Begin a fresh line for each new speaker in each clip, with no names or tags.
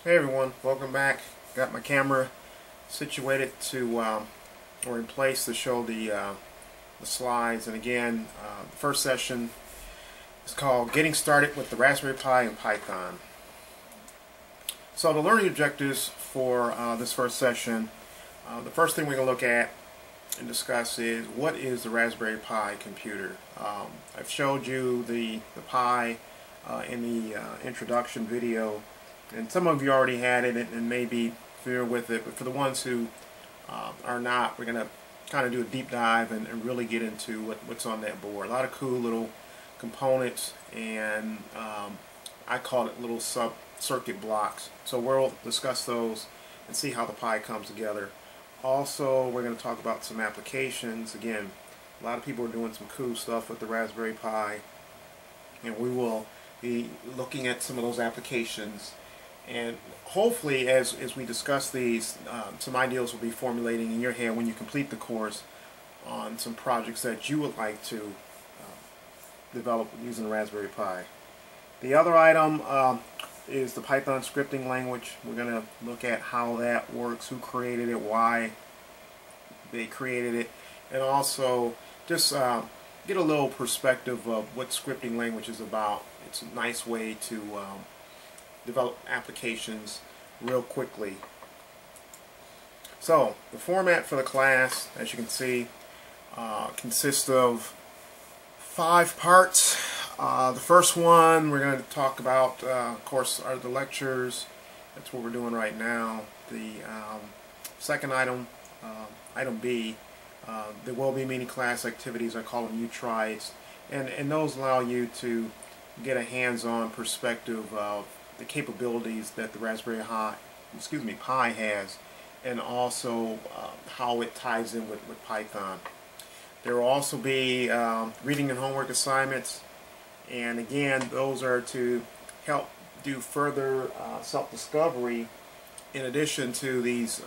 Hey everyone, welcome back. Got my camera situated to or in place to show the slides. And again, the first session is called Getting Started with the Raspberry Pi and Python. So the learning objectives for this first session, the first thing we're going to look at and discuss is what is the Raspberry Pi computer. I've showed you the Pi in the introduction video, and some of you already had it and may be familiar with it, but for the ones who are not, we're going to kind of do a deep dive and really get into what's on that board. A lot of cool little components, and I call it little sub-circuit blocks. So we'll discuss those and see how the Pi comes together. Also, we're going to talk about some applications. Again, a lot of people are doing some cool stuff with the Raspberry Pi, and we will be looking at some of those applications. And hopefully, as we discuss these, some ideas will be formulating in your head when you complete the course on some projects that you would like to develop using the Raspberry Pi. The other item is the Python scripting language. We're going to look at how that works, who created it, why they created it, and also just get a little perspective of what scripting language is about. It's a nice way to develop applications real quickly. So the format for the class, as you can see, consists of 5 parts. The first one we're going to talk about, of course, are the lectures. That's what we're doing right now. The second item, item B, there will be mini class activities. I call them U-Tries, and those allow you to get a hands-on perspective of the capabilities that the Raspberry Pi has, and also how it ties in with Python. There will also be reading and homework assignments, and again, those are to help do further self-discovery in addition to these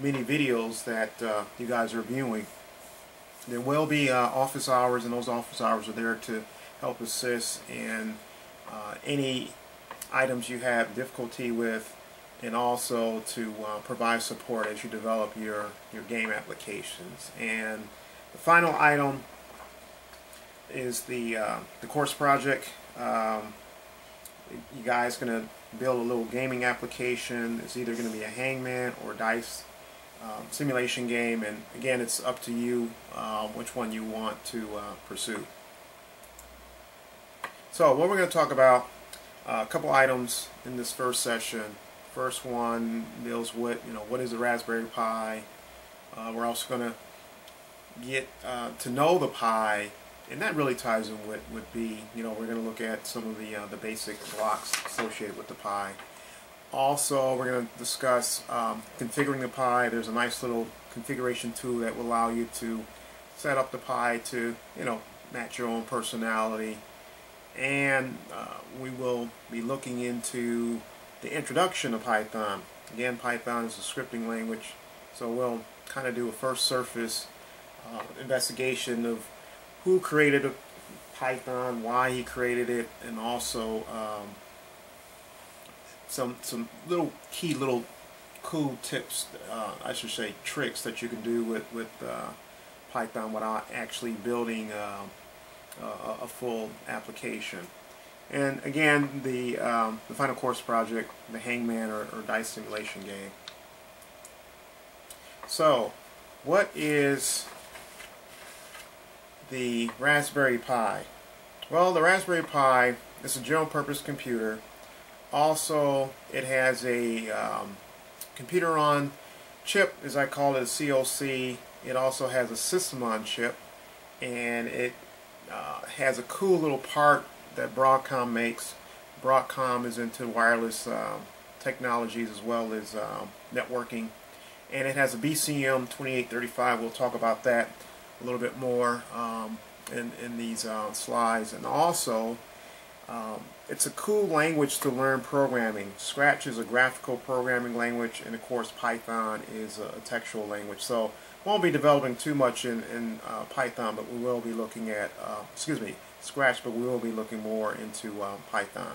mini videos that you guys are viewing. There will be office hours, and those office hours are there to help assist in any items you have difficulty with, and also to provide support as you develop your game applications. And the final item is the course project. You guys are going to build a little gaming application. It's either going to be a hangman or dice simulation game, and again, it's up to you which one you want to pursue. So what we're going to talk about, a couple items in this first session. First one deals with, what is the Raspberry Pi. We're also going to get to know the Pi, and that really ties in with B. We're going to look at some of the basic blocks associated with the Pi. Also, we're going to discuss configuring the Pi. There's a nice little configuration tool that will allow you to set up the Pi to, match your own personality. And we will be looking into the introduction of Python. Again, Python is a scripting language, so we'll kind of do a first surface investigation of who created Python, why he created it, and also some little key cool tips, I should say tricks, that you can do with Python without actually building a full application. And again, the final course project, the hangman or dice simulation game. So what is the Raspberry Pi? Well, the Raspberry Pi is a general purpose computer. Also, it has a computer on chip, as I call it, a COC. It also has a system on chip, and it has a cool little part that Broadcom makes. Broadcom is into wireless technologies as well as networking, and it has a BCM2835. We'll talk about that a little bit more in these slides. And also, it's a cool language to learn programming. Scratch is a graphical programming language, and of course Python is a textual language. So won't be developing too much in Python, but we will be looking at Scratch, but we will be looking more into Python.